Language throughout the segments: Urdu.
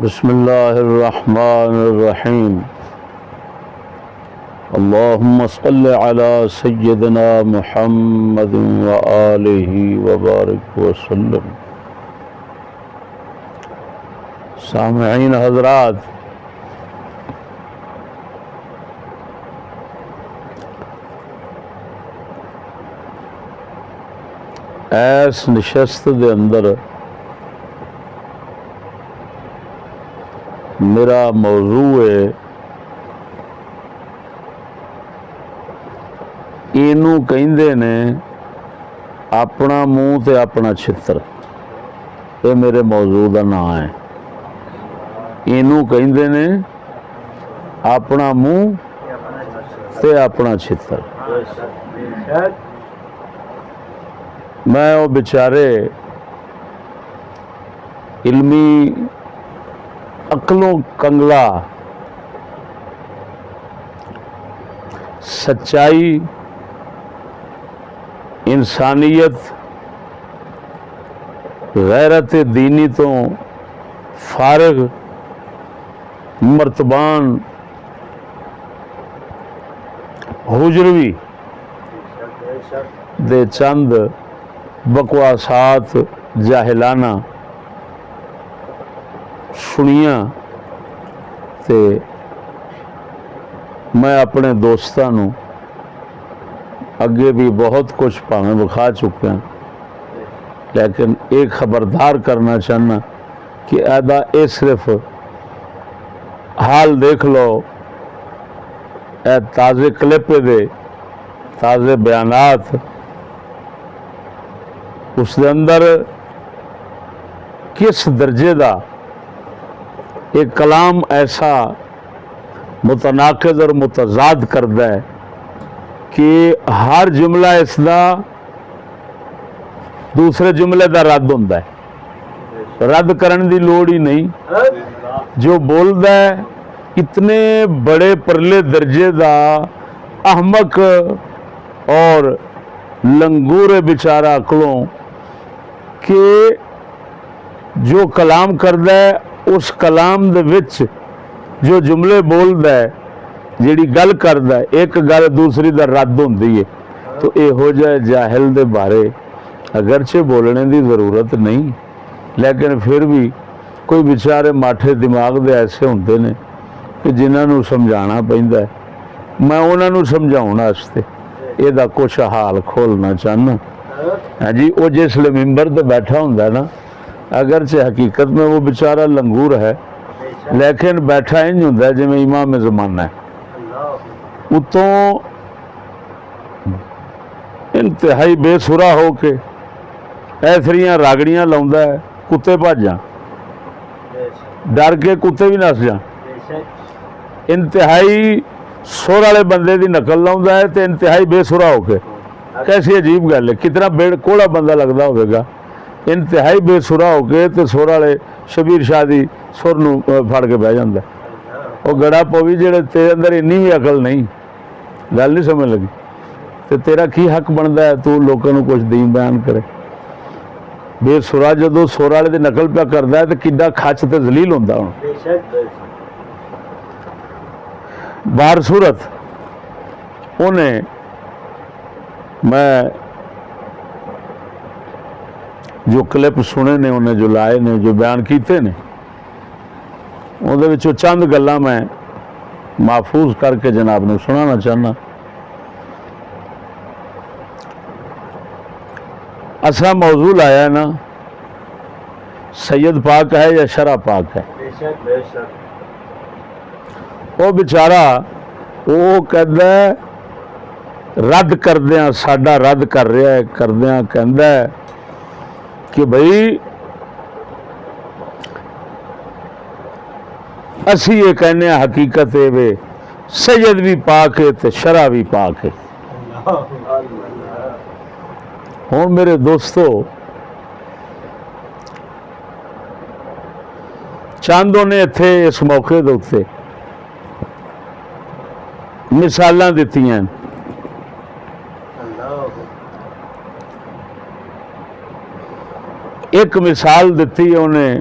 بسم اللہ الرحمن الرحیم اللہم صل علی سیدنا محمد وآلہ وبارک وسلم۔ سامعین حضرات، ایس نشست دے اندر میرا موضوع ہے اینو کہندے نے اپنا منہ تے اپنا چھتر۔ یہ میرے موضوع کا نام ہے۔ اینو کہندے نے اپنا منہ تے اپنا چھتر۔ میں وہ بیچارے علمی عقلوں کنگلا، سچائی، انسانیت، غیرت دینی تو فارغ مرتبان حجروی دے چند بکواسات جاہلانہ سنیاں تے میں اپنے دوستانوں اگے بھی بہت کچھ پاویں بکھا چکے ہیں، لیکن ایک خبردار کرنا چاہنا کہ ایدا اے صرف حال دیکھ لو، اے تازے کلپ دے تازے بیانات، اس دے اندر کس درجے دا ایک کلام ایسا متناقض اور متضاد کرتا ہے کہ ہر جملہ اس دا دوسرے جملے دا رد ہوتا ہے، رد کرن دی لوڑ ہی نہیں۔ جو بولتا ہے اتنے بڑے پرلے درجے دا احمق اور لنگور بیچارہ عقلوں کہ جو کلام کرتا ہے اس کلام دے وچ جو جملے بولدا ہے، جیڑی گل کردا ہے، ایک گل دوسری دا رد ہوندی ہے، تو اے ہو جائے جاہل دے بارے اگرچہ بولنے دی ضرورت نہیں، لیکن پھر بھی کوئی بیچارے ماٹھے دماغ دے ایسے ہوندے نے کہ جنہاں نو سمجھانا پیندا ہے۔ میں انہاں نو سمجھاؤن واسطے اے دا کچھ حال کھولنا چاہنا۔ ہاں جی، وہ جس لے ممبر تے بیٹھا ہوندا ہے نا، اگرچہ حقیقت میں وہ بیچارہ لنگور ہے، لیکن بیٹھا انج ہوندا ہے جویں امام زمانہ ہے، اتوں انتہائی بے سرا ہو کے ایسریاں راگڑیاں لاؤندا ہے، کتے بھج جان، ڈر کے کتے بھی نس جان۔ انتہائی سر والے بندے دی نقل لاؤندا ہے تے انتہائی بے سرا ہو کے، کیسی عجیب گل ہے، کتنا بے کوڑا بندہ لگدا ہوئے گا، انتہائی بے سرا ہو کے تے سر والے شبیر شاہ دی سر نو پھڑ کے بہ جاندا ہے۔ وہ گڑا پوی جڑے تیرے اندر انی بھی عقل نہیں، گل نہیں سمجھ لگی، تے تیرا کی حق بندا ہے تو لوکاں نو کچھ دین بیان کرے؟ بے سرا جدو سر والے دی نقل پیا کردا ہے تے کڈا کھچ تے ذلیل ہوندا ہن۔ بہر صورت انہیں میں جو کلپ سنے نے، انہیں جو لائے نے، جو بیان کیتے نے، اندر وچوں چند گلاں میں محفوظ کر کے جناب نے سنانا چاہنا۔ اصلا موضوع لایا ہے نا، سید پاک ہے یا شرع پاک ہے؟ وہ بیچارہ وہ کہتا ہے رد کردیاں، ساڈا رد کر رہا ہے، کردیاں کہندا ہے کہ بھئی اسی یہ کہنے حقیقت ہے وے سید بھی پاک ہے تے شرع بھی پاک ہے۔ ہوں میرے دوستو، چاندوں نے اتھے اس موقع دے اتنے مثالاں دتیاں، ایک مثال دیتی ہے انہیں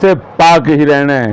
ਤੇ ਪਾਕ ਹੀ ਰਹਿਣਾ ਹੈ।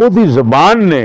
ਉਹਦੀ ਜ਼ਬਾਨ ਨੇ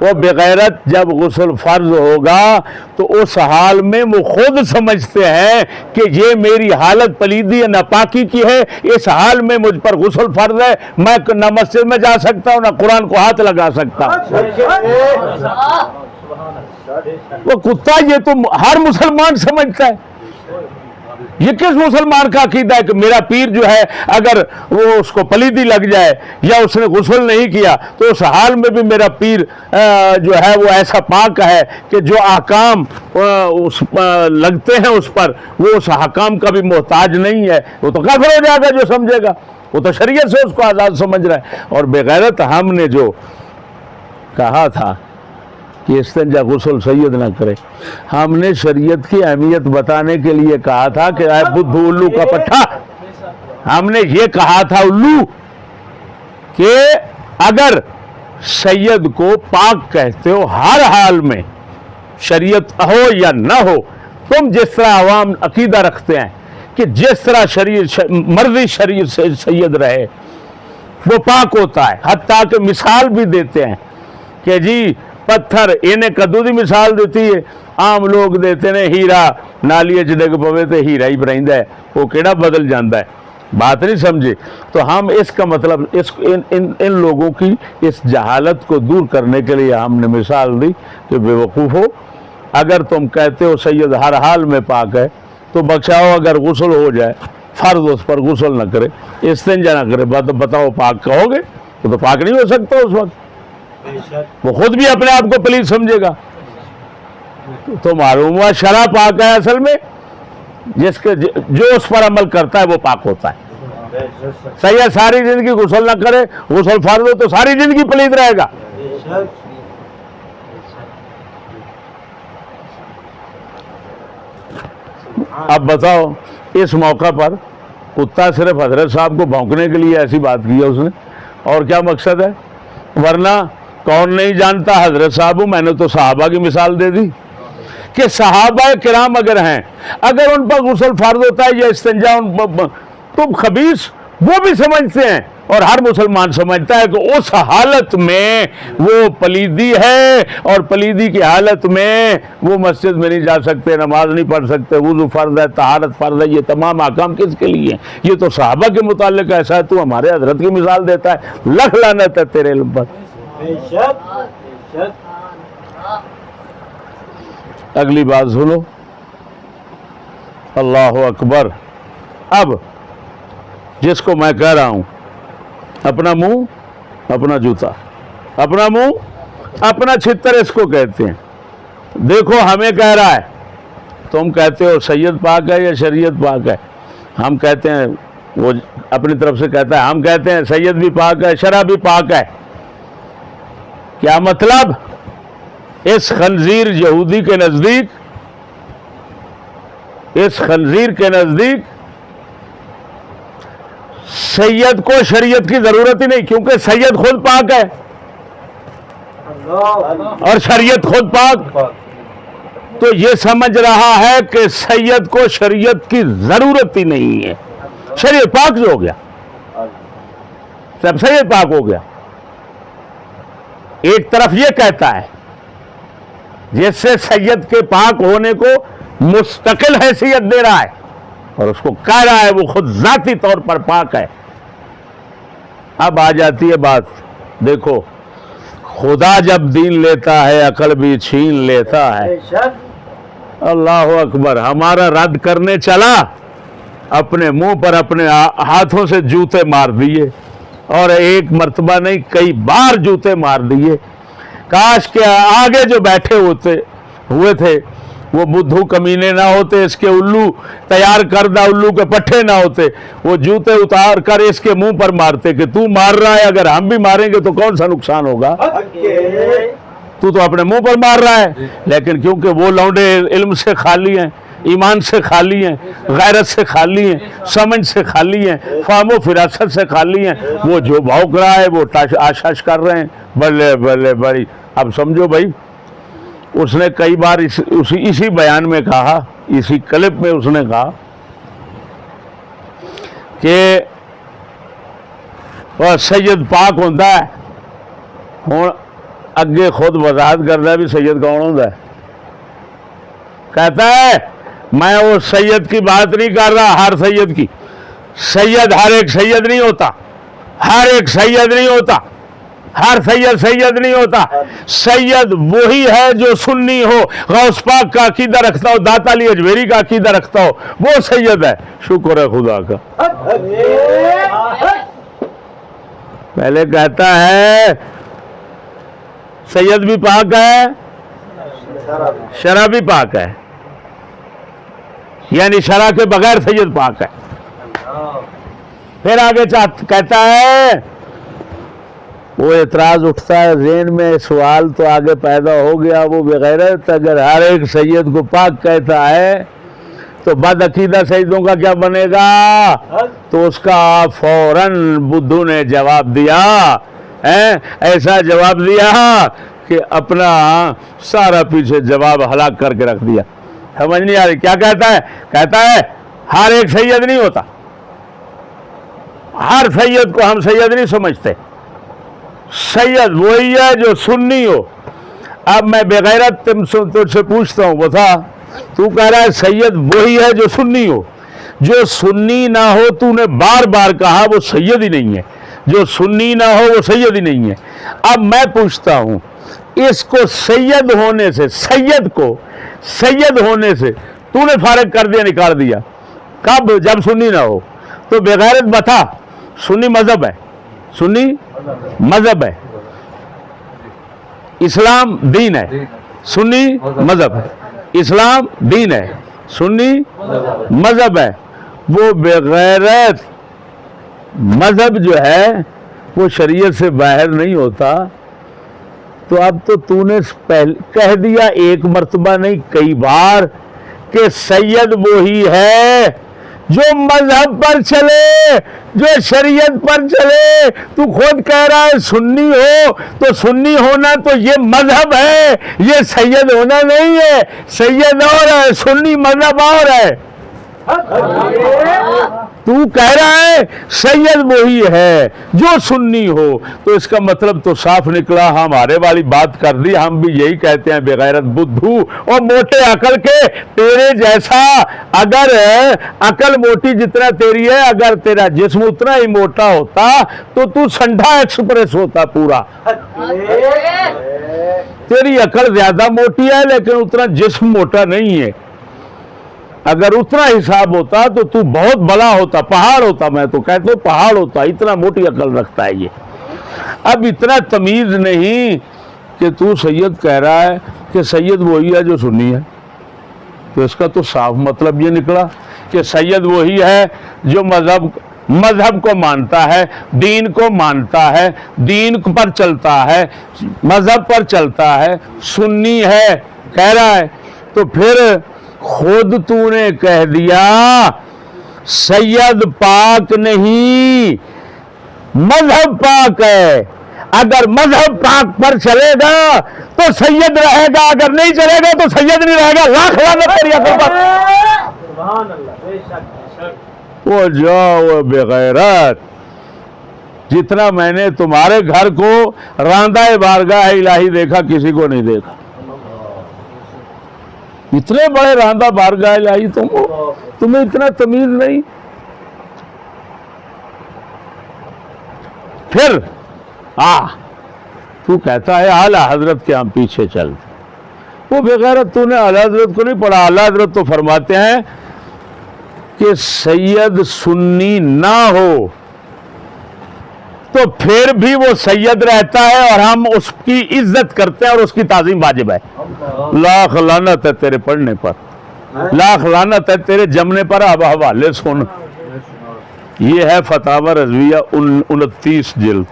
وہ بغیرت جب غسل فرض ہوگا تو اس حال میں وہ خود سمجھتے ہیں کہ یہ میری حالت پلیدی ہے، ناپاکی کی ہے، اس حال میں مجھ پر غسل فرض ہے، میں نہ مسجد میں جا سکتا ہوں نہ قرآن کو ہاتھ لگا سکتا ہوں۔ وہ کتا یہ تو ہر مسلمان سمجھتا ہے۔ یہ کس مسلمان کا عقیدہ ہے کہ میرا پیر جو ہے اگر وہ اس کو پلیدی لگ جائے یا اس نے غسل نہیں کیا تو اس حال میں بھی میرا پیر جو ہے وہ ایسا پاک ہے کہ جو احکام لگتے ہیں اس پر وہ اس حکام کا بھی محتاج نہیں ہے، وہ تو کافر ہو جائے گا جو سمجھے گا، وہ تو شریعت سے اس کو آزاد سمجھ رہا ہے۔ اور بغیرت ہم نے جو کہا تھا کہ استنجا غسل سید نہ کرے، ہم نے شریعت کی اہمیت بتانے کے لیے کہا تھا کہ اے بدھ الو کا پٹھا، ہم نے یہ کہا تھا الو کہ اگر سید کو پاک کہتے ہو ہر حال میں، شریعت ہو یا نہ ہو، تم جس طرح عوام عقیدہ رکھتے ہیں کہ جس طرح مرضی شریعت سے سید رہے وہ پاک ہوتا ہے، حتیٰ کہ مثال بھی دیتے ہیں کہ جی پتھر انہیں کدو دی مثال دیتی ہے، عام لوگ دیتے ہیں ہیرا نالی چ ڈگ پوے تے ہیرا ہی برہندا ہے، وہ کیڑا بدل جاندا ہے، بات نہیں سمجھے۔ تو ہم اس کا مطلب ان لوگوں کی اس جہالت کو دور کرنے کے لیے ہم نے مثال دی کہ بے وقوف ہو، اگر تم کہتے ہو سید ہر حال میں پاک ہے تو بخشاؤ اگر غسل ہو جائے فرض اس پر غسل نہ کرے، استنجا نہ کرے، بتاؤ پاک کہو گے؟ وہ تو پاک نہیں ہو سکتا اس وقت، وہ خود بھی اپنے آپ کو پلید سمجھے گا۔ تو معلوم ہوا شرع پاک ہے اصل میں، جس کے جو اس پر عمل کرتا ہے وہ پاک ہوتا ہے۔ سید ساری زندگی غسل نہ کرے، غسل فرض ہو تو ساری زندگی پلید رہے گا۔ اب بتاؤ اس موقع پر کتا صرف حضرت صاحب کو بھونکنے کے لیے ایسی بات کی ہے اس نے، اور کیا مقصد ہے؟ ورنہ کون نہیں جانتا حضرت صاحب، میں نے تو صحابہ کی مثال دے دی کہ صحابہ کرام اگر ہیں، اگر ان پر غسل فرض ہوتا ہے یا استنجا تو خبیث وہ بھی سمجھتے ہیں اور ہر مسلمان سمجھتا ہے کہ اس حالت میں وہ پلیدی ہے، اور پلیدی کی حالت میں وہ مسجد میں نہیں جا سکتے، نماز نہیں پڑھ سکتے، وضو فرض ہے، طہارت فرض ہے۔ یہ تمام احکام کس کے لیے ہیں؟ یہ تو صحابہ کے متعلق ایسا ہے، تو ہمارے حضرت کی مثال دیتا ہے، لکھ لعنت ہے تیرے علم پر۔ اگلی بات سنو، اللہ اکبر۔ اب جس کو میں کہہ رہا ہوں اپنا منہ اپنا جوتا، اپنا منہ اپنا چھتر اس کو کہتے ہیں۔ دیکھو ہمیں کہہ رہا ہے، تم کہتے ہو سید پاک ہے یا شریعت پاک ہے، ہم کہتے ہیں وہ اپنی طرف سے کہتا ہے، ہم کہتے ہیں سید بھی پاک ہے، شرع بھی پاک ہے۔ کیا مطلب؟ اس خنزیر یہودی کے نزدیک، اس خنزیر کے نزدیک سید کو شریعت کی ضرورت ہی نہیں، کیونکہ سید خود پاک ہے اور شریعت خود پاک، تو یہ سمجھ رہا ہے کہ سید کو شریعت کی ضرورت ہی نہیں ہے، شریعت پاک جو ہو گیا، سب سید پاک ہو گیا۔ ایک طرف یہ کہتا ہے جس سے سید کے پاک ہونے کو مستقل حیثیت دے رہا ہے اور اس کو کہہ رہا ہے وہ خود ذاتی طور پر پاک ہے۔ اب آ جاتی ہے بات، دیکھو خدا جب دین لیتا ہے عقل بھی چھین لیتا ہے۔ اللہ اکبر۔ ہمارا رد کرنے چلا، اپنے منہ پر اپنے ہاتھوں سے جوتے مار دیے، اور ایک مرتبہ نہیں کئی بار جوتے مار دیے۔ کاش کہ آگے جو بیٹھے ہوئے تھے وہ بدھو کمینے نہ ہوتے، اس کے الو تیار کردہ الو کے پٹھے نہ ہوتے، وہ جوتے اتار کر اس کے منہ پر مارتے کہ تو مار رہا ہے، اگر ہم بھی ماریں گے تو کون سا نقصان ہوگا، تو اپنے منہ پر مار رہا ہے۔ لیکن کیونکہ وہ لونڈے علم سے خالی ہیں، ایمان سے خالی ہیں، غیرت سے خالی ہیں، سمجھ سے خالی ہیں، فہم و فراست سے خالی ہیں، وہ جو بھونک رہا ہے وہ آشاش کر رہے ہیں، بلے بلے بڑی۔ اب سمجھو بھائی، اس نے کئی بار اسی بیان میں کہا، اسی کلپ میں اس نے کہا کہ سید پاک ہوتا ہے، اگے خود وضاحت کرتا ہے بھی سید کون ہوتا ہے. کہتا ہے میں وہ سید کی بات نہیں کر رہا، ہر سید کی. سید ہر ایک سید نہیں ہوتا، ہر ایک سید نہیں ہوتا، ہر سید سید نہیں ہوتا. سید وہی ہے جو سنی ہو، غوث پاک کا عقیدہ رکھتا ہو، داتا علی اجمیری کا عقیدہ رکھتا ہو، وہ سید ہے. شکر ہے خدا کا. پہلے کہتا ہے سید بھی پاک ہے، شرع بھی پاک ہے، یعنی شرع کے بغیر سید پاک ہے. پھر آگے کہتا ہے وہ اعتراض اٹھتا ہے ذہن میں، سوال تو آگے پیدا ہو گیا، وہ بغیرت اگر ہر ایک سید کو پاک کہتا ہے تو بد عقیدہ سیدوں کا کیا بنے گا؟ تو اس کا فوراً بدھو نے جواب دیا، ایسا جواب دیا کہ اپنا سارا پیچھے جواب ہلاک کر کے رکھ دیا. سمجھ نہیں آ رہی کیا کہتا ہے؟ کہتا ہے ہر ایک سید نہیں ہوتا، ہر سید کو ہم سید نہیں سمجھتے. سید وہی ہے جو سنی ہو. اب میں بغیرت تجھ سے پوچھتا ہوں، بتا تو کہہ رہا ہے سید وہی ہے جو سنی ہو. جو سنی نہ ہو تو نے بار بار کہا وہ سید ہی نہیں ہے. جو سنی نہ ہو وہ سید ہی نہیں ہے. اب میں پوچھتا ہوں اس کو سید ہونے سے، سید کو سید ہونے سے تو نے فارغ کر دیا، نکال دیا. کب؟ جب سنی نہ ہو. تو بغیرت بتا سنی مذہب ہے، سنی مذہب ہے، اسلام دین ہے، سنی مذہب ہے. اسلام دین ہے، سنی مذہب ہے. وہ بغیرت مذہب جو ہے وہ شریعت سے باہر نہیں ہوتا. تو اب تو نے کہہ دیا ایک مرتبہ نہیں کئی بار کہ سید وہی ہے جو مذہب پر چلے، جو شریعت پر چلے. تو خود کہہ رہا ہے سنی ہو، تو سنی ہونا تو یہ مذہب ہے، یہ سید ہونا نہیں ہے. سید اور ہے، سنی مذہب اور ہے. تو کہہ رہا ہے سید وہی ہے جو سنی ہو. تو اس کا مطلب تو صاف نکلا، ہمارے والی بات کر دی. ہم بھی یہی کہتے ہیں بغیرت بدھو اور موٹے عقل کے. تیرے جیسا اگر عقل موٹی جتنا تیری ہے، اگر تیرا جسم اتنا ہی موٹا ہوتا تو سنڈا ایکسپریس ہوتا پورا. تیری عقل زیادہ موٹی ہے لیکن اتنا جسم موٹا نہیں ہے. اگر اتنا حساب ہوتا تو بہت بڑا ہوتا، پہاڑ ہوتا. میں تو کہتا ہوں پہاڑ ہوتا، اتنا موٹی عقل رکھتا ہے یہ. اب اتنا تمیز نہیں کہ تو سید کہہ رہا ہے کہ سید وہی ہے جو سنی ہے. تو اس کا تو صاف مطلب یہ نکلا کہ سید وہی ہے جو مذہب کو مانتا ہے، دین کو مانتا ہے، دین پر چلتا ہے، مذہب پر چلتا ہے، سنی ہے کہہ رہا ہے. تو پھر خود تو نے کہہ دیا سید پاک نہیں، مذہب پاک ہے. اگر مذہب پاک پر چلے گا تو سید رہے گا، اگر نہیں چلے گا تو سید نہیں رہے گا. لاکھ لعنت تیری عقل پر. سبحان اللہ، بے شک. وہ جاؤ بغیرت. جتنا میں نے تمہارے گھر کو راندہ بارگاہ الہی دیکھا کسی کو نہیں دیکھا. اتنے بڑے راندہ بارگاہ الہی تمہیں اتنا تمیز نہیں. پھر تو کہتا ہے اعلی حضرت کے ہم پیچھے چلتے. وہ بغیرت تو نے اعلی حضرت کو نہیں پڑھا. اعلی حضرت تو فرماتے ہیں کہ سید سنی نہ ہو تو پھر بھی وہ سید رہتا ہے اور ہم اس کی عزت کرتے ہیں اور اس کی تعظیم واجب ہے. لاکھ لعنت ہے تیرے پڑھنے پر، لاکھ لعنت ہے تیرے جمنے پر. اب حوالے سن، یہ ہے فتاوی رضویہ 29 جلد.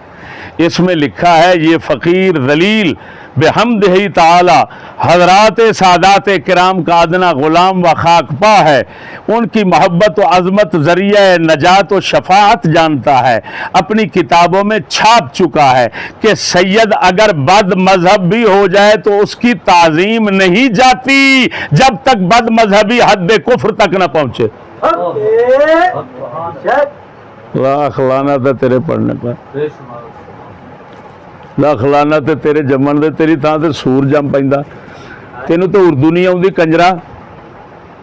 اس میں لکھا ہے یہ فقیر ذلیل بحمدہ تعالی حضرات سادات کرام کا ادنا غلام و خاکپا ہے. ان کی محبت و عظمت ذریعہ نجات و شفاعت جانتا ہے. اپنی کتابوں میں چھاپ چکا ہے کہ سید اگر بد مذہب بھی ہو جائے تو اس کی تعظیم نہیں جاتی جب تک بد مذہبی حد کفر تک نہ پہنچے. لاکھ لعنت ہے تیرے پڑھنے پر. ਲੱਖ ਲਾਣਾ ਤੇ ਤੇਰੇ ਜੰਮਣ ਦੇ, ਤੇਰੀ ਥਾਂ ਤੇ ਸੂਰ ਜੰਮ ਪੈਂਦਾ। ਤੈਨੂੰ ਤਾਂ ਉਰਦੂ ਨਹੀਂ ਆਉਂਦੀ ਕੰਜਰਾ।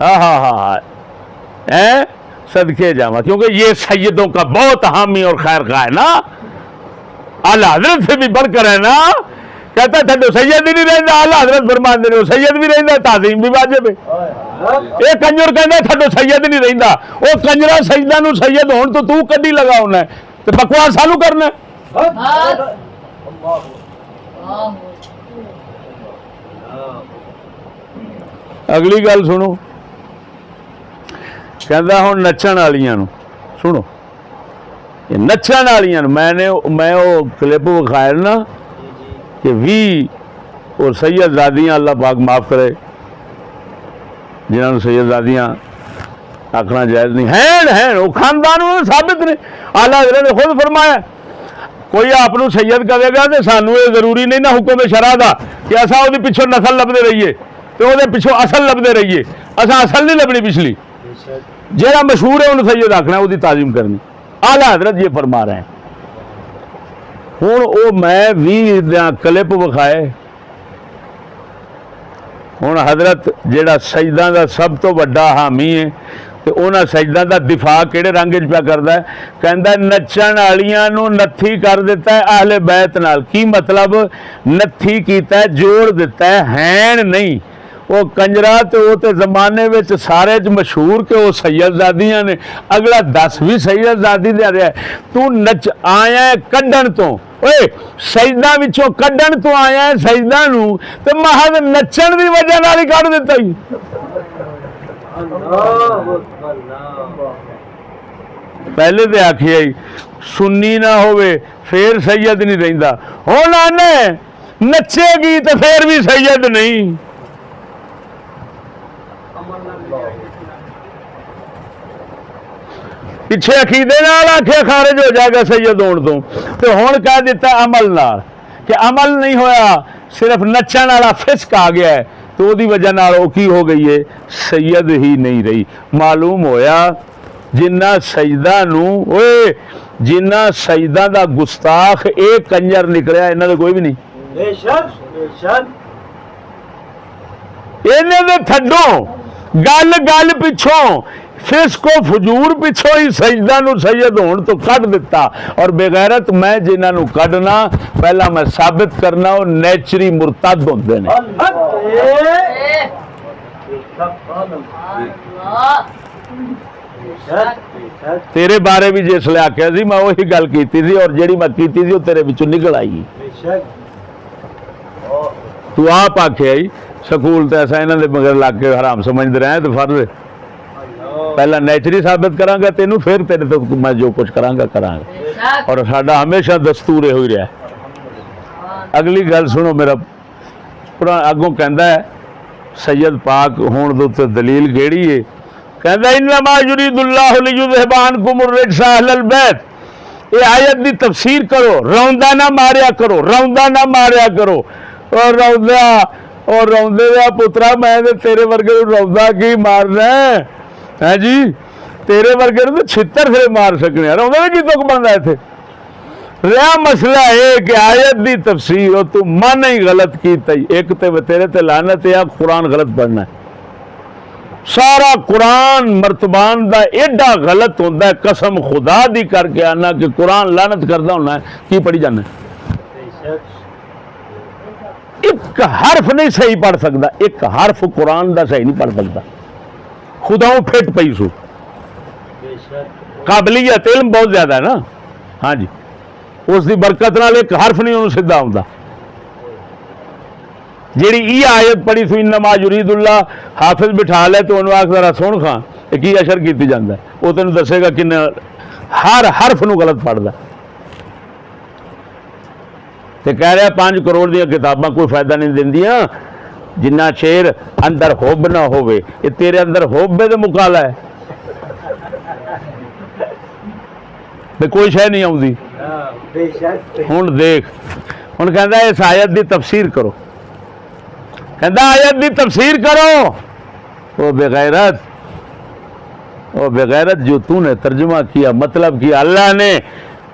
ہاں ہاں ہاں ہاں صدقے جاوا، کیونکہ یہ سیدوں کا بہت حامی اور خیر خواہ ہے نا، اعلی حضرت سے بھی بڑھ کر ہے نا، کہتا ہے تھڈو سید ہی نہیں رہتا، اعلی حضرت فرماندے نے سید بھی رہتا، تعظیم بھی واجب ہے۔ یہ کنجر کہندا تھڈو سید نہیں رہتا، وہ کنجرا سیداں نو سید ہون تو کڈی لگا ہونا ہے تے بکواس سانو کرنا ہے۔ اگلی گل سنو، کہندا ہن نچن والیاں نو سنو، نچن والیاں نو میں وہ کلپ وکھایا نا کہ 20 اور سید زادیاں، اللہ پاک معاف کرے جنہوں نے سید زادیاں آخنا جائز نہیں ہیں، وہ خاندان ثابت نے، اعلیٰ حضرت نے خود فرمایا کوئی آپ سید کہے گا تو سانو یہ ضروری نہیں نہ حکم شرع دا کہ اصا وہ پچھوں نسل لبتے رہیے تو وہ پچھوں اصل لبتے رہیے، اصا اصل نہیں لبنی پچھلی، جہاں مشہور ہے انہوں سید آخنا وہ تعظیم کرنی، اعلیٰ حضرت یہ فرما رہے ہیں۔ ہوں وہ میں 20 کلپ وکھائے، ہوں حضرت جہاں سجدہ دا سب تو بڑا حامی ہے تو انہاں سجدہ دا دفاع کہڑے رنگ پہ کرتا ہے، کہندا نچن والیاں نو نتھی کر دیتا ہے اہل بیت نال، کی مطلب نتھی کیتا ہے جوڑ دیتا ہے، ہین نہیں وہ کنجرا تو وہ تے زمانے وچ سارے مشہور کہ وہ سید زادیاں نے، اگلا 10 بھی سید زادی دے رہا ہے، تو نچ آیا ہے کڈن تو، اوے سجدہ وچوں کڈن تو آیا ہے سجدہ نو تے محض نچن دی وجہ نال ہی کڈ دیتا ہی۔ پہلے تے آکھیا ہی سنی نہ ہوئے پھر سید نہیں رہندا، ہن آنے نچے گی تے پھر بھی سید نہیں۔ پیچھے عقیدے نال آکھے خارج ہو جائے گا سید ہون تو ہن کہہ دیتا عمل نال کہ عمل نہیں ہویا، صرف نچن والا فسق آ گیا ہے تو دی وجہ نال وہ کی ہو گئی ہے، سید ہی نہیں رہی۔ معلوم ہویا جنہ سجدہ نو اوے جنہ سجدہ دا گستاخ ایک کنجر نکلیا انہاں دے کوئی بھی نہیں، بے شک بے شک، انہاں دے تھڈوں گل گل پچھوں فسق و فجور پچھوں ہی سجدہ نو سید ہون تو کڈ دیتا، اور بغیرت میں جنہاں نو کڈنا پہلا میں ثابت کرنا وہ نیچری مرتد ہوندے نے۔ تیرے بارے بھی جس لے آخیا سی میں وہی گل کیتی سی اور جیڑی میں کیتی سی وہ تیرے وچوں نکل آئی۔ تو آپ آخیا سکول تو ایسا انہوں نے مگر لگ کے حرام سمجھتے رہے تو فرض پہلا نیچری ثابت کراں گا تینوں، پھر تیرے تو میں جو کچھ کراں گا کراں گا، اور ساڈا ہمیشہ دستور یہ ہوئی رہا ہے۔ اگلی گل سنو، میرا پرانا اگوں کہندا ہے سید پاک ہون دے تے دلیل کیڑی ہے، کہندا انما یرید اللہ لیذھب عنکم الرجس اہل البیت، یہ آیت دی تفسیر کرو، روندا نہ ماریا کرو، روندا نہ ماریا کرو، اور روندا اور روندے دا پترا میں تیرے ورگے روندا کی مارنا ہے جی، تیرے ورگے تو چھتر سے مار سکنے، روندے کی تک بنتا ہے تھے۔ رہا مسئلہ ہے کہ آیت دی تفسیر تو من ہی غلط کیتا ہی، ایک تے تیرے تے لعنت ہے قرآن غلط پڑھنا ہے، سارا قرآن مرتبان دا ایڈا غلط ہوتا ہے، قسم خدا دی کر کے آنا کہ قرآن لعنت کردا ہونا ہے، کی پڑھی جانا ہے؟ ایک حرف نہیں صحیح پڑھ سکتا، ایک حرف قرآن دا صحیح نہیں پڑھ سکتا، خداؤں پھٹ پئی سو، قابلیت علم بہت زیادہ ہے نا، ہاں جی، اس دی برکت نال ایک حرف نہیں انہوں سیدھا ہوندا۔ جیڑی یہ آیت پڑھی سی انما یرید اللہ، حافظ بٹھا لے تو انہوں آکھ ذرا سن خاں ایک ہی اشر کیتی جاندا ہے، وہ تینوں دسے گا کہ ہر حرف نو غلط پڑھدا تے کہہ رہا 5 کروڑ دیا کتاباں کوئی فائدہ نہیں دیندیاں جنہ شیر اندر حب نہ ہوئے، یہ تیرے اندر حب ہے تو مکالا ہے تے کوئی شے نہیں آؤندی۔ ہن دیکھ، ہن کہندا اس آیت دی تفسیر کرو، کہندا آیت دی تفسیر کرو، وہ بغیرت جو تو نے ترجمہ کیا، مطلب کیا اللہ نے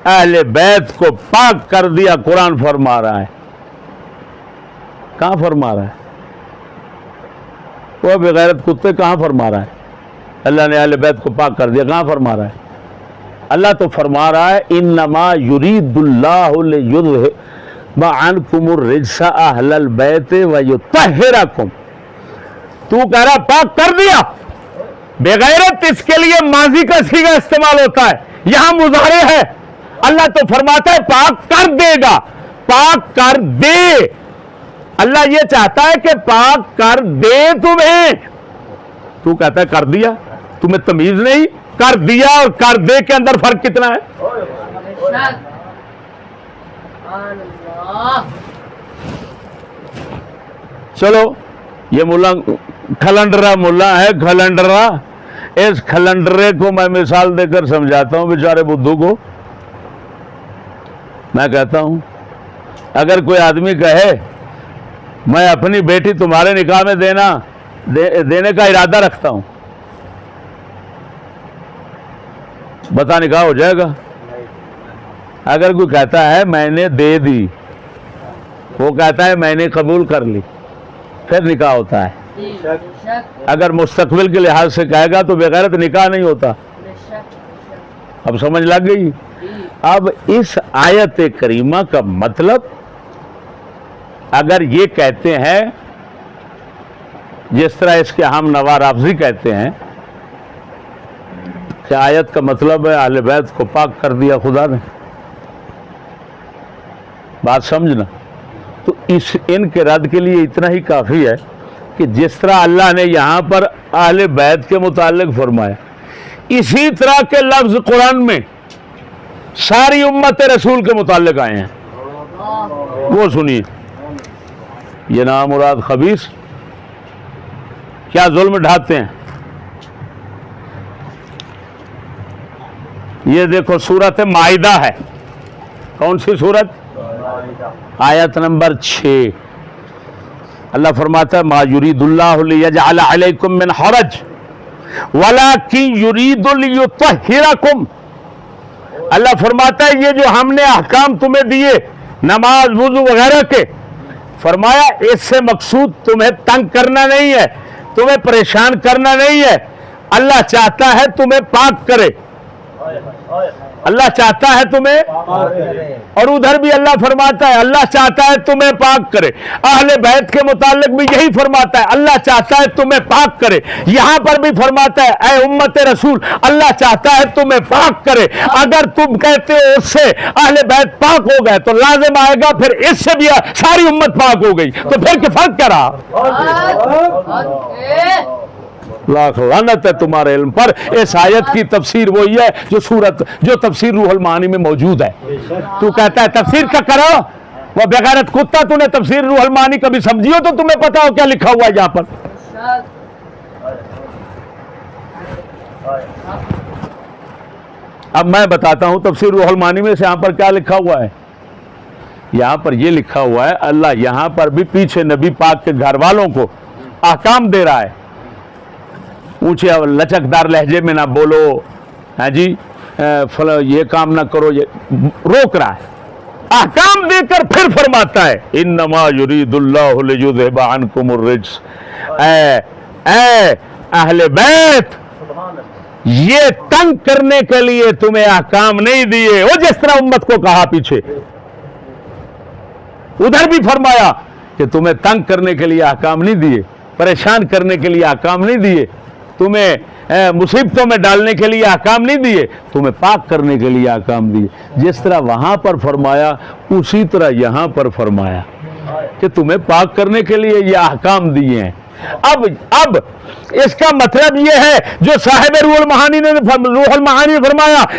اہل بیت کو پاک کر دیا، قرآن فرما رہا ہے، کہاں فرما رہا ہے؟ وہ بغیرت کتے کہاں فرما رہا ہے اللہ نے اہل بیت کو پاک کر دیا؟ کہاں فرما رہا ہے؟ اللہ تو فرما رہا ہے انما یرید اللہ لیذھب عنکم الرجس اہل البیت ویطہرکم. تو کہہ رہا پاک کر دیا. بغیرت اس کے لیے ماضی کا صیغہ استعمال ہوتا ہے, یہاں مضارع ہے. اللہ تو فرماتا ہے پاک کر دے گا, پاک کر دے. اللہ یہ چاہتا ہے کہ پاک کر دے تمہیں. تو کہتا ہے کر دیا. تمہیں تمیز نہیں؟ کر دیا اور کر دے کے اندر فرق کتنا ہے؟ چلو یہ ملا کھلنڈرا ملا ہے, کھلنڈرا. اس کھلنڈرے کو میں مثال دے کر سمجھاتا ہوں بیچارے بدھو کو. میں کہتا ہوں اگر کوئی آدمی کہے میں اپنی بیٹی تمہارے نکاح میں دینے کا ارادہ رکھتا ہوں, بتا نکاح ہو جائے گا؟ اگر کوئی کہتا ہے میں نے دے دی, وہ کہتا ہے میں نے قبول کر لی, پھر نکاح ہوتا ہے. اگر مستقبل کے لحاظ سے کہے گا تو بغیرت نکاح نہیں ہوتا. اب سمجھ لگ گئی؟ اب اس آیت کریمہ کا مطلب اگر یہ کہتے ہیں جس طرح اس کے ہم نوا رافضی کہتے ہیں کہ آیت کا مطلب ہے اہل بیت کو پاک کر دیا خدا نے, بات سمجھنا. تو ان کے رد کے لیے اتنا ہی کافی ہے کہ جس طرح اللہ نے یہاں پر اہل بیت کے متعلق فرمایا, اسی طرح کے لفظ قرآن میں ساری امت رسول کے متعلق آئے ہیں. وہ سنیے, یہ نامراد خبیث کیا ظلم ڈھاتے ہیں. یہ دیکھو سورت مائدہ ہے. کون سی سورت؟ آیت نمبر 6. اللہ فرماتا ہے ما یرید اللہ لیجعل علیکم من حرج ولکن یرید لیطہرکم. اللہ فرماتا ہے یہ جو ہم نے احکام تمہیں دیے نماز وضو وغیرہ کے, فرمایا اس سے مقصود تمہیں تنگ کرنا نہیں ہے, تمہیں پریشان کرنا نہیں ہے. اللہ چاہتا ہے تمہیں پاک کرے, اللہ چاہتا ہے تمہیں, اور ادھر بھی اللہ فرماتا ہے اللہ چاہتا ہے تمہیں پاک کرے. اہل بیت کے متعلق بھی یہی فرماتا ہے اللہ چاہتا ہے تمہیں پاک کرے. یہاں پر بھی فرماتا ہے اے امت رسول اللہ چاہتا ہے تمہیں پاک کرے. اگر تم کہتے ہو اس سے اہل بیت پاک ہو گئے تو لازم آئے گا پھر اس سے بھی ساری امت پاک ہو گئی, تو پھر کہ فرق کیا رہا؟ لاکھ لعنت ہے تمہارے علم پر. اس آیت کی تفسیر وہی ہے جو تفسیر روح المعانی میں موجود ہے. تو کہتا ہے تفسیر کا کرو, وہ بغیرت کتا تو نے تفسیر روح المعانی کبھی سمجھی ہو تو تمہیں پتا ہو کیا لکھا ہوا ہے یہاں پر. اب میں بتاتا ہوں تفسیر روح المعانی میں سے یہاں پر کیا لکھا ہوا ہے. یہاں پر یہ لکھا ہوا ہے اللہ یہاں پر بھی پیچھے نبی پاک کے گھر والوں کو احکام دے رہا ہے. اونچے لچکدار لہجے میں نہ بولو, ہاں جی یہ کام نہ کرو, یہ روک رہا ہے. احکام دے کر پھر فرماتا ہے انما یرید اللہ لیذھب عنکم الرجس. اے اہل بیت یہ تنگ کرنے کے لیے تمہیں احکام نہیں دیے. وہ جس طرح امت کو کہا پیچھے, ادھر بھی فرمایا کہ تمہیں تنگ کرنے کے لیے احکام نہیں دیے, پریشان کرنے کے لیے احکام نہیں دیے, تمہیں مصیبتوں میں ڈالنے کے لیے احکام نہیں دیے, تمہیں پاک کرنے کے لیے احکام دیے. جس طرح وہاں پر فرمایا اسی طرح یہاں پر فرمایا کہ تمہیں پاک کرنے کے لیے یہ احکام دیے ہیں. اب اس کا مطلب یہ ہے جو صاحب روح المعانی نے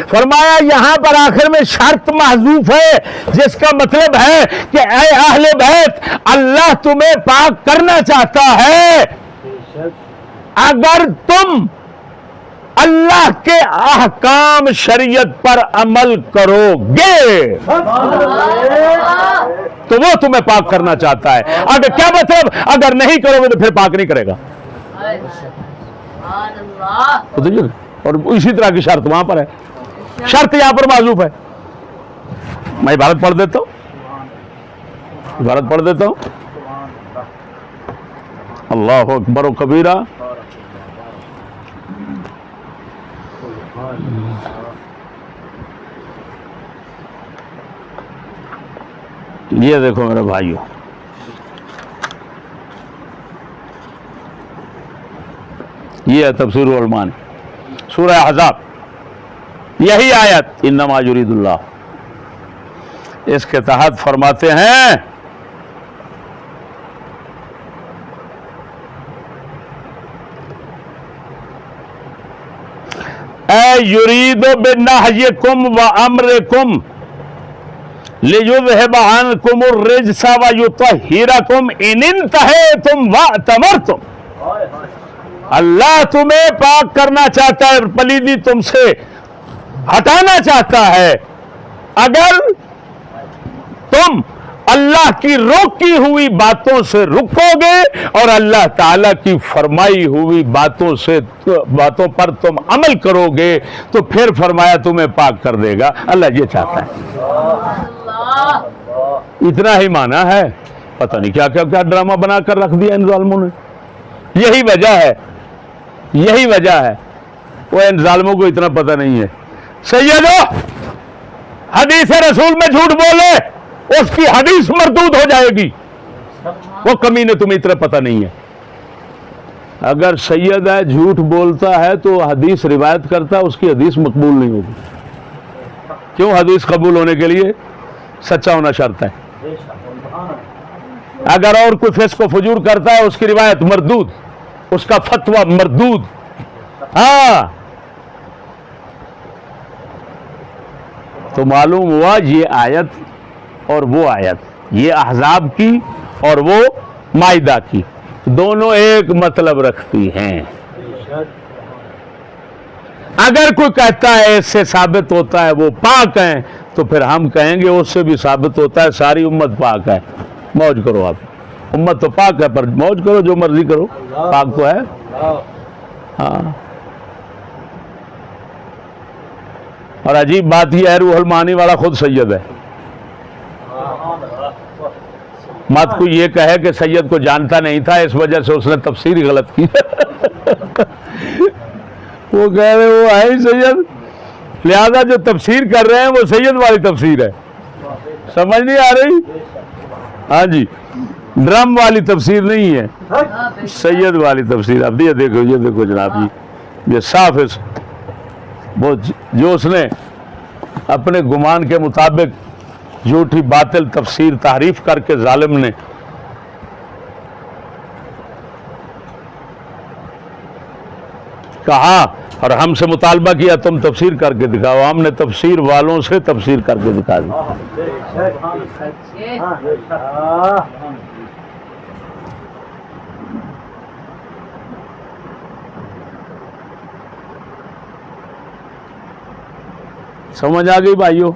فرمایا یہاں پر آخر میں شرط محذوف ہے جس کا مطلب ہے کہ اے اہل بیت اللہ تمہیں پاک کرنا چاہتا ہے اگر تم اللہ کے احکام شریعت پر عمل کرو گے تو وہ تمہیں پاک کرنا چاہتا ہے. اگر کیا مطلب اگر نہیں کرو گے تو پھر پاک نہیں کرے گا. اور اسی طرح کی شرط وہاں پر ہے, شرط یہاں پر معذوف ہے. میں عبارت پڑھ دیتا ہوں اللہ اکبر و کبیرہ. یہ دیکھو میرے بھائیو، یہ ہے تفسیر الرحمان سورہ احزاب، یہی آیت انما یرید اللہ، اس کے تحت فرماتے ہیں اے یرید بنہیکم وامرکم لیذہب عنکم الرجس ویطہرکم ان انتہیتم واعتمرتم. اللہ تمہیں پاک کرنا چاہتا ہے، پلیدی تم سے ہٹانا چاہتا ہے اگر تم اللہ کی روکی ہوئی باتوں سے رکو گے اور اللہ تعالیٰ کی فرمائی ہوئی باتوں پر تم عمل کرو گے تو پھر فرمایا تمہیں پاک کر دے گا. اللہ یہ چاہتا ہے. اتنا ہی مانا ہے، پتہ نہیں کیا کیا کیا ڈرامہ بنا کر رکھ دیا ان ظالموں نے. یہی وجہ ہے، یہی وجہ ہے. وہ ان ظالموں کو اتنا پتہ نہیں ہے. سیدو حدیث رسول میں جھوٹ بولے اس کی حدیث مردود ہو جائے گی. وہ کمینے تمہیں اتنا پتہ نہیں ہے. اگر سید ہے جھوٹ بولتا ہے تو حدیث روایت کرتا ہے، اس کی حدیث مقبول نہیں ہوگی. کیوں؟ حدیث قبول ہونے کے لیے سچا ہونا شرط ہے. اگر اور کوئی فسق و فجور کرتا ہے اس کی روایت مردود، اس کا فتویٰ مردود. ہاں تو معلوم ہوا یہ آیت اور وہ آیت، یہ احزاب کی اور وہ مائدہ کی، دونوں ایک مطلب رکھتی ہیں. اگر کوئی کہتا ہے اس سے ثابت ہوتا ہے وہ پاک ہیں تو پھر ہم کہیں گے اس سے بھی ثابت ہوتا ہے ساری امت پاک ہے. موج کرو، آپ امت تو پاک ہے پر موج کرو، جو مرضی کرو، پاک تو ہے. ہاں اور عجیب بات یہ ہے روح المعانی والا خود سید ہے. مت کو یہ کہے کہ سید کو جانتا نہیں تھا اس وجہ سے اس نے تفسیر ہی غلط کی. وہ کہہ رہے وہ ہے ہی سید، لہذا جو تفسیر کر رہے ہیں وہ سید والی تفسیر ہے. سمجھ نہیں آ رہی؟ ہاں جی، ڈرم والی تفسیر نہیں ہے، سید والی تفسیر. اب یہ دیکھو، یہ دیکھو جناب جی، یہ صاف ہے. وہ جو اس نے اپنے گمان کے مطابق جھوٹی باطل تفسیر تحریف کر کے ظالم نے کہا اور ہم سے مطالبہ کیا تم تفسیر کر کے دکھاؤ، ہم نے تفسیر والوں سے تفسیر کر کے دکھا دی. سمجھ آ گئی بھائیو؟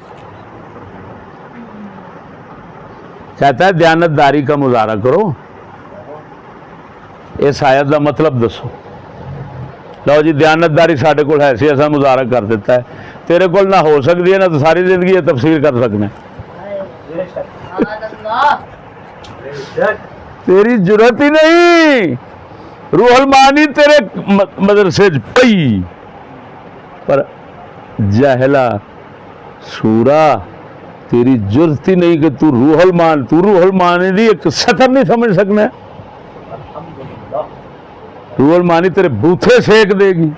کہتا ہے دیانتداری کا مظاہرہ کرو. اس آیت کا مطلب دسو. لو جی دیانتداری ساڈے کول ہے سی، ایسا مظاہرہ کر دیتا ہے. تیرے کول نہ ہو سکتی ہے نہ تو ساری زندگی یہ تفسیر کر سکنا. تیری ضرورت ہی نہیں. روح المعانی تیرے مدرسے پئی پر جاہلا سورا تیری ضرورت ہی نہیں کہ تو روح المعانی دی ایک سطر نہیں سمجھ سکنا. روح المعانی تیرے بوتھے سیک دے گی.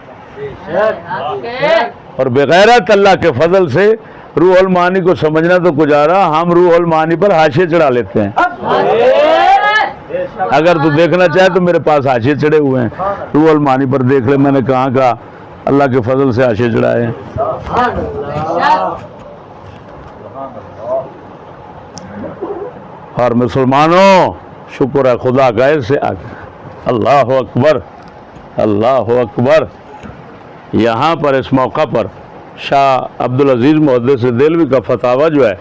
اور بغیرت اللہ کے فضل سے روح المعانی کو سمجھنا تو گزارا، ہم روح المعانی پر حاشیے چڑھا لیتے ہیں. اگر تو دیکھنا چاہے تو میرے پاس حاشیے چڑھے ہوئے ہیں، روح المعانی پر دیکھ لے. میں نے کہاں کہا اللہ کے فضل سے حاشیے چڑھائے ہیں. اور مسلمانوں شکر ہے خدا کا سے اللہ اکبر، اللہ اکبر. یہاں پر اس موقع پر شاہ عبدالعزیز محدث دہلوی کا فتاویٰ جو ہے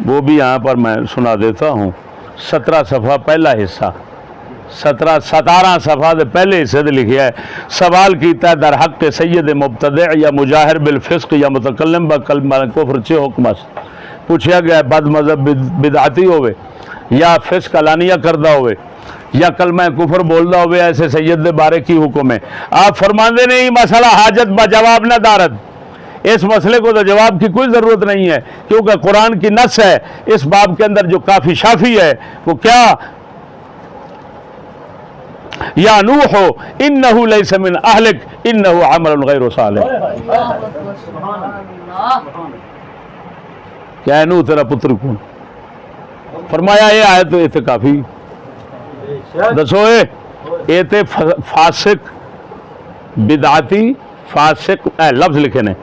وہ بھی یہاں پر میں سنا دیتا ہوں. 17 صفحہ پہلا حصہ، 17 صفحہ دے پہلے حصے دے لکھیا ہے. سوال کیتا ہے در حق سید مبتدع یا مجاہر بالفسق یا متکلم بکلمہ کفر چے حکم است. پوچھا گیا بد مذہب بدعتی ہوئے یا فسق علانیہ کردہ ہوئے یا کلمہ کفر بولدا ہوئے ایسے سید دے بارے کی حکم ہے؟ آپ فرماندے نہیں مسئلہ حاجت با جواب نہ دارد، اس مسئلے کو تو جواب کی کوئی ضرورت نہیں ہے، کیونکہ قرآن کی نص ہے اس باب کے اندر جو کافی شافی ہے وہ کیا، یا نوح انہ لیس من اہلک انہ عمل غیر صالح، کیا ہے نوح تیرا پتر کون؟ فرمایا یہ آیت تو یہ کافی دسو یہ تے فاسق بدعتی فاسق لفظ لکھے نے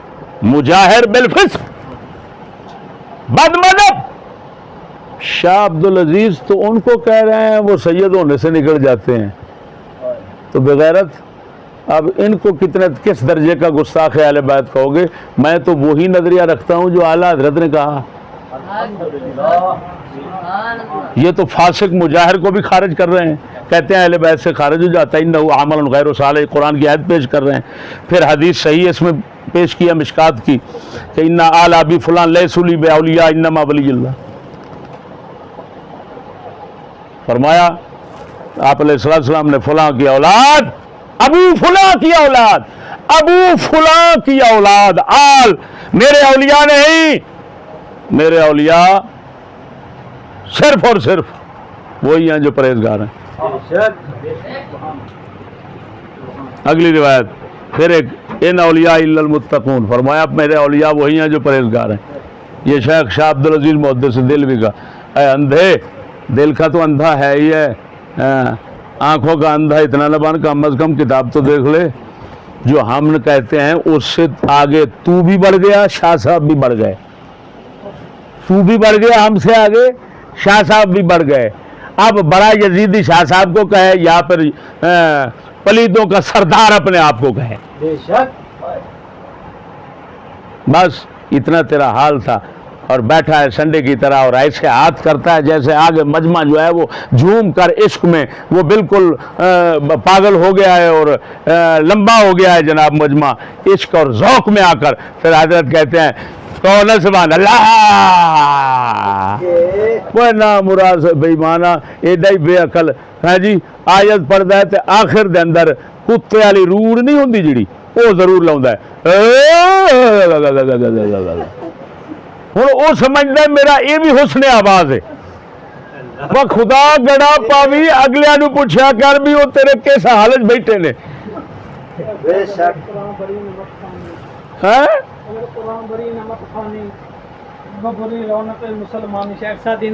مجاہر بالفسق بد مذہب۔ شاہ عبدالعزیز تو ان کو کہہ رہے ہیں وہ سید ہونے سے نکل جاتے ہیں، تو بغیرت اب ان کو کس درجے کا گستاخ اہل بیت کہو گے؟ میں تو وہی نظریہ رکھتا ہوں جو اعلیٰ حضرت نے کہا۔ یہ تو فاسق مجاہر کو بھی خارج کر رہے ہیں، کہتے ہیں اہل بیت سے خارج ہو جاتا ہے، انہ عمل غیر صالح، قرآن کی آیت پیش کر رہے ہیں۔ پھر حدیث صحیح اس میں پیش کیا مشکات کی کہ ان آل ابی فلان لیسوا لی باولیاء انما ولی اللہ، فرمایا آپ علیہ السلام نے فلاں کی اولاد، ابو فلاں کی اولاد، ابو فلاں کی اولاد آل میرے اولیاء نہیں، میرے اولیاء صرف اور صرف وہی ہیں جو پرہیزگار ہیں۔ اگلی روایت پھر ایک ان اولیاء الا المتقون، فرمایا میرے اولیاء وہی ہیں جو پرہیزگار ہیں۔ یہ شیخ شاہ عبدالعزیز محدث دل بھی کا، اے اندھے، دل کا تو اندھا ہے ہی ہے، آنکھوں کا اندھا اتنا نہ بن، کم از کم کتاب تو دیکھ لے۔ جو ہم کہتے ہیں اس سے آگے تو بھی بڑھ گیا، شاہ صاحب بھی بڑھ گئے، تو بھی بڑھ گیا ہم سے آگے، شاہ صاحب بھی بڑھ گئے۔ اب بڑا یزیدی شاہ صاحب کو کہے یا پھر پلیتوں کا سردار اپنے آپ کو کہے، بس اتنا تیرا حال تھا۔ اور بیٹھا ہے سنڈے کی طرح اور ایسے ہاتھ کرتا ہے جیسے آگے مجمع جو ہے وہ جھوم کر عشق میں وہ بالکل پاگل ہو گیا ہے اور لمبا ہو گیا ہے جناب مجمع عشق اور ذوق میں آ کر۔ پھر حضرت کہتے ہیں کون سبحان اللہ، وہ نا مراد بے ایمانہ ایڈا ہی بے عقل ہے جی، آیت پڑھتا ہے تے آخر دے اندر کتے والی روڑ نہیں ہوندی جڑی وہ ضرور لاؤندا ہے، ہوں وہ سمجھتا ہے میرا یہ بھی حسن آواز ہے۔ وہ خدا گڑا پاوی اگلے نو پوچھا کر بھی وہ تیرے کس حالت بیٹھے نے،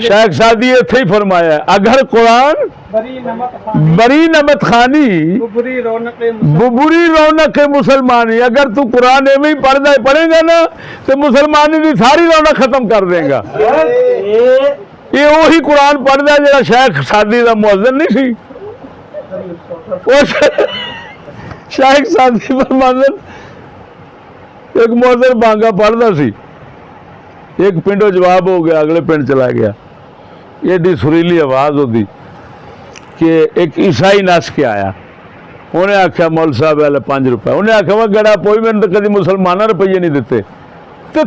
شیخ سادی اتنے ہی فرمایا ہے اگر قرآن بری نمت خانی بری رونق مسلمانی، اگر تو قرآن ایویں ہی پڑھے گا نا تو مسلمانی دی ساری رونق ختم کر دے گا۔ یہ وہی قرآن پڑھتا ہے جڑا شیخ سادی دا مؤذن نہیں سی، شیخ سادی فرماندے ایک مؤذن بانگا پڑھتا سی، ایک پنڈوں جواب ہو گیا اگلے پنڈ چلا گیا، ایڈی سریلی آواز ہوتی کہ ایک عیسائی نس کے آیا، انہیں آخیا مول صاحب والے 5 روپے، انہیں آخیا وہ گڑا پوئی میں نے تو کدی مسلمانوں روپیے نہیں دیتے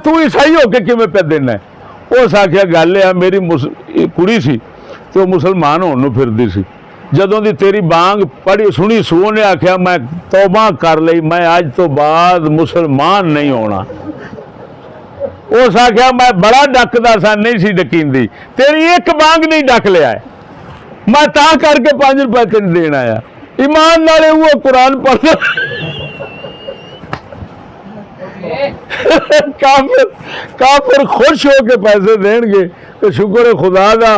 تو عیسائی ہو کے کیویں پہ دینا ہے؟ اس آخیا گل ہے میری کڑی سی تو مسلمان ہونے پھردی سی، جدوں دی تیری بانگ پڑھی سنی سو نے آخیا میں توبہ کر لئی، میں اج تو بعد مسلمان نہیں ہونا۔ اس آخیا میں بڑا ڈکدا سا، نہیں سی ڈکیندی، تیری ایک بانگ نہیں ڈک لیا ہے، میں تا کر کے 5 روپے تین دین آیا۔ ایمان نالے وہ قرآن پڑھ کافر خوش ہو کے پیسے دین گے تو شکر ہے خدا دا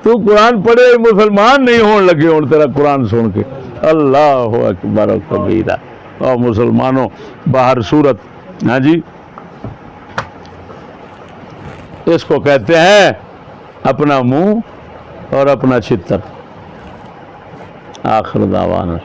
تو قرآن پڑھے مسلمان نہیں ہون لگے ہوں تیرا قرآن سن کے۔ اللہ اکبر و کبیرہ۔ اور مسلمانوں باہر صورت، ہاں جی اس کو کہتے ہیں اپنا منہ اور اپنا چھتر۔ آخر دعوانا